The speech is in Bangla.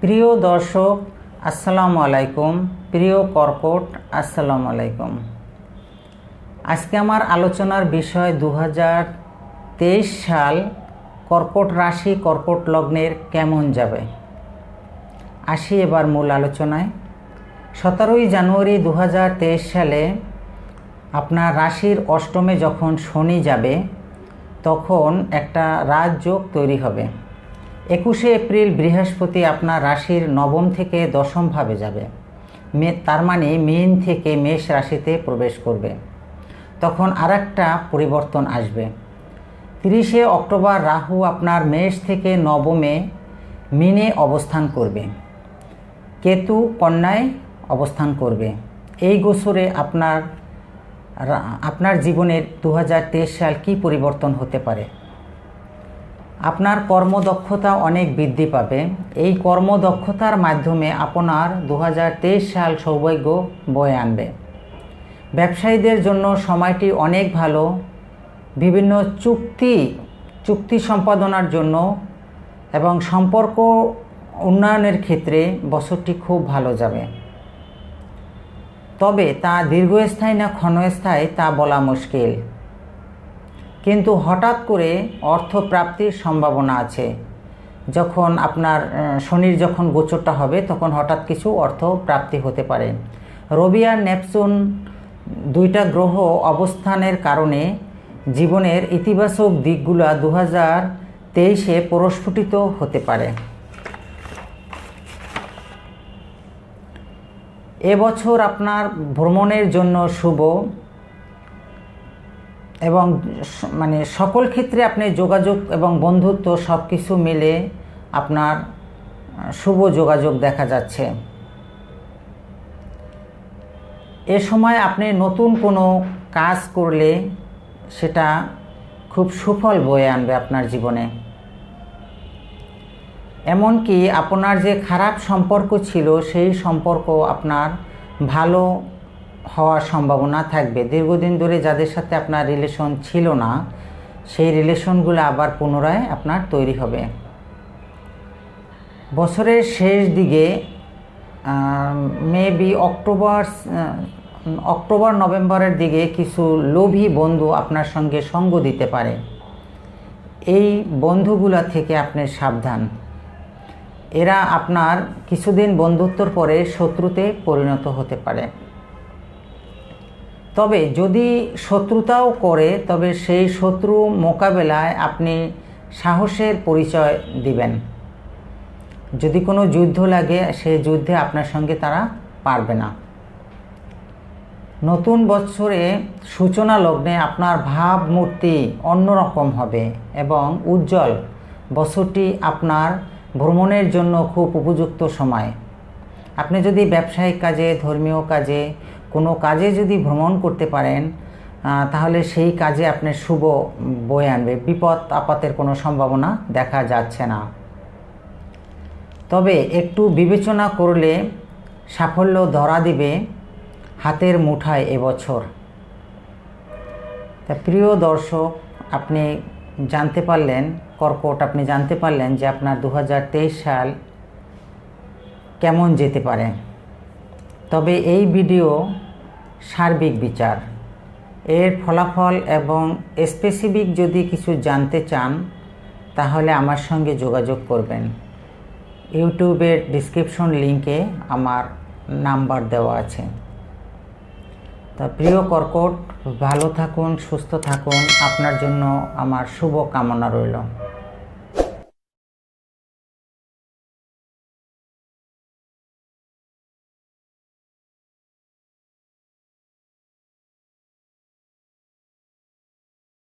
প্রিয় দর্শক আসসালামু আলাইকুম, প্রিয় কর্কট আসসালামু আলাইকুম। আজকে আমার আলোচনার বিষয় 2023 সাল কর্কট রাশি কর্কট লগ্নের কেমন যাবে। আসি এবার মূল আলোচনায়। 17ই জানুয়ারি 2023 সালে আপনার রাশির অষ্টমে যখন শনি যাবে তখন একটা রাজযোগ তৈরি হবে। 21শে এপ্রিল বৃহস্পতি আপনার রাশির নবম থেকে দশম ভাবে যাবে, তার মানে মীন থেকে মেষ রাশিতে প্রবেশ করবে। তখন আরেকটা পরিবর্তন আসবে। 30শে অক্টোবর রাহু আপনার মেষ থেকে নবমে মীনে অবস্থান করবে, কেতু কন্যায় অবস্থান করবে। এই গোচরে আপনার জীবনের 2023 সাল কি পরিবর্তন হতে পারে। আপনার কর্মদক্ষতা অনেক বৃদ্ধি পাবে। এই কর্মদক্ষতার মাধ্যমে আপনার 2023 সাল সৌভাগ্য বয়ে আনবে। ব্যবসায়ীদের জন্য সময়টি অনেক ভালো। বিভিন্ন চুক্তি সম্পাদনার জন্য এবং সম্পর্ক উন্নয়নের ক্ষেত্রে বছরটি খুব ভালো যাবে। তবে তা দীর্ঘস্থায়ী না ক্ষণস্থায়ী তা বলা মুশকিল, কিন্তু হঠাৎ করে অর্থ প্রাপ্তির সম্ভাবনা আছে। যখন আপনার শনির যখন গোচরটা হবে তখন হঠাৎ কিছু অর্থ প্রাপ্তি হতে পারে। রবি আর নেপচুন দুইটা গ্রহ অবস্থানের কারণে জীবনের ইতিবাচক দিকগুলো 2023-এ প্রস্ফুটিত হতে পারে। এবছর আপনার ভ্রমণের জন্য শুভ এবং সকল ক্ষেত্রে আপনি যোগাযোগ এবং বন্ধুত্ব সব কিছু মিলে আপনার শুভ যোগাযোগ দেখা যাচ্ছে। এ সময় আপনি নতুন কোনো কাজ করলে সেটা খুব সুফল বয়ে আনবে আপনার জীবনে। এমনকি আপনার যে খারাপ সম্পর্ক ছিল সেই সম্পর্ক আপনার ভালো হওয়ার সম্ভাবনা থাকবে। দীর্ঘদিন ধরে যাদের সাথে আপনার রিলেশন ছিল না সেই রিলেশনগুলো আবার পুনরায় আপনার তৈরি হবে। বছরের শেষ দিকে মেবি অক্টোবর নভেম্বরের দিকে কিছু লোভী বন্ধু আপনার সঙ্গে সঙ্গ দিতে পারে। এই বন্ধুগুলা থেকে আপনি সাবধান। এরা আপনার কিছুদিন বন্ধুত্বর পরে শত্রুতে পরিণত হতে পারে। তবে যদি শত্রুতাও করে তবে সেই শত্রু মোকাবেলায় আপনি সাহসের পরিচয় দিবেন। যদি কোনো যুদ্ধ লাগে সেই যুদ্ধে আপনার সঙ্গে তারা পারবে না। নতুন বছরে সূচনা লগ্নে আপনার ভাবমূর্তি অন্যরকম হবে এবং উজ্জ্বল। বছরটি আপনার ভ্রমণের জন্য খুব উপযুক্ত সময়। আপনি যদি ব্যবসায়িক কাজে, ধর্মীয় কাজে, কোনো কাজে যদি ভ্রমণ করতে পারেন তাহলে সেই কাজে আপনার শুভ বয়ে আনবে। বিপদ আপদের কোনো সম্ভাবনা দেখা যাচ্ছে না। তবে একটু বিবেচনা করলে সাফল্য ধরা দিবে হাতের মুঠায় এবছর। তা প্রিয় দর্শক, আপনি জানতে পারলেন কর্কট, আপনি জানতে পারলেন যে আপনার 2023 সাল কেমন যেতে পারে। তবে এই ভিডিও সার্বিক বিচার। এর ফলাফল এবং স্পেসিফিক যদি কিছু জানতে চান তাহলে আমার সঙ্গে যোগাযোগ করবেন। ইউটিউবের ডিসক্রিপশন লিংকে আমার নাম্বার দেওয়া আছে। তা প্রিয় কর্কট, ভালো থাকুন, সুস্থ থাকুন। আপনার জন্য আমার শুভ কামনা রইল।